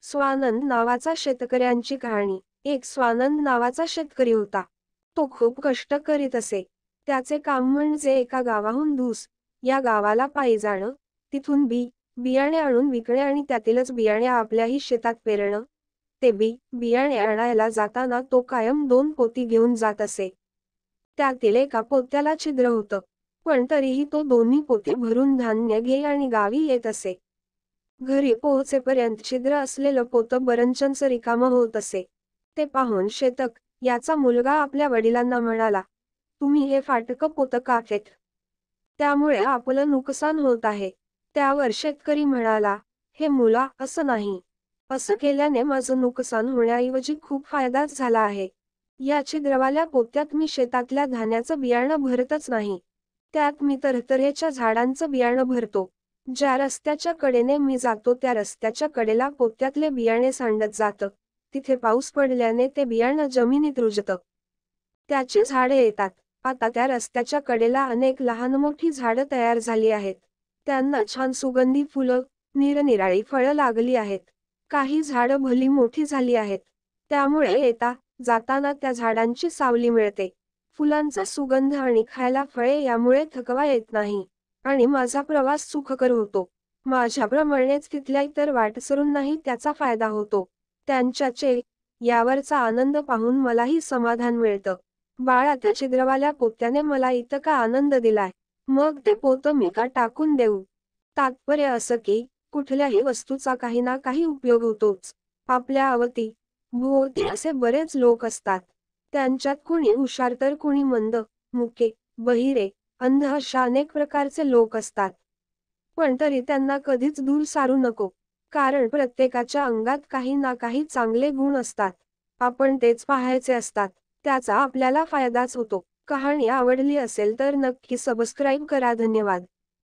स्वानंद नावाचा शेतकऱ्यांची कहाणी। एक स्वानंद नावाचा शेतकरी होता। तो खूप कष्ट करीत असे। त्याचे काम म्हणजे एका गावाहून या गावाला पायी जाणं, तिथून बियाणे आणून विकणे आणि त्यातीलच बियाणे आपल्याही शेतात पेरणं। ते बियाणे आणायला जाताना तो कायम 2 पोती घेऊन जात असे। त्यातील एका पोत्याला छिद्र होतं, पण तरीही तो दोन्ही पोती भरून धान्य घेई आणि गावी येत असे। घरी पोहोचेपर्यंत छिद्र असलेलं पोतं बरंचसं रिकामं होत असे। ते पाहून शेतक याचा मुलगा आपल्या वडिलांना म्हणाला, तुम्ही हे फाटकं पोतं का घेत? त्यामुळे आपलं नुकसान होत आहे। त्यावर शेतकरी म्हणाला, हे मुला, असं नाही. असं केल्याने माझं नुकसान होण्याऐवजी खूप फायदाच झाला आहे। या छिद्रवाल्या पोत्यात मी शेतातल्या धान्याचं बियाणं भरतच नाही, त्यात मी तऱ्हेतऱ्हेच्या झाडांचं बियाणं भरतो। ज्या रस्त्याच्या कडेने मी जातो त्या रस्त्याच्या कडेला पोत्यातले बियाणे सांडत जातं, तिथे पाऊस पडल्याने ते बियाणं जमिनीत रुजतं, त्याची झाडे येतात। आता त्या रस्त्याच्या कडेला अनेक लहान मोठी झाडं तयार झाली आहेत। त्यांना छान सुगंधी फुलं, निरनिराळी फळं लागली आहेत। काही झाडं भली मोठी झाली आहेत, त्यामुळे येता जाताना त्या झाडांची सावली मिळते। फुलांचा सुगंध आणि खायला फळे यामुळे थकवा येत नाही आणि माझा प्रवास सुखकर होतो। माझ्याप्रमाणेच तिथल्या इतर वाटसरूंनाही त्याचा फायदा होतो। त्यांच्या यावरचा आनंद पाहून मलाही समाधान मिळतं। बाळा, त्या छिद्रवाल्या पोत्याने मला इतका आनंद दिलाय, मग ते पोतं मी का टाकून देऊ? तात्पर्य असं की कुठल्याही वस्तूचा काही ना काही उपयोग होतोच। आपल्या भोवती असे बरेच लोक असतात। त्यांच्यात कुणी हुशार तर कुणी मंद, मुके, बहिरे, अंध अशा अनेक प्रकारचे लोक असतात। पण तरी त्यांना कधीच दूर सारू नको, कारण प्रत्येकाच्या अंगात काही ना काही चांगले गुण असतात। आपण तेच पाहायचे असतात, त्याचा आपल्याला फायदाच होतो। कहाणी आवडली असेल तर नक्की सबस्क्राईब करा। धन्यवाद।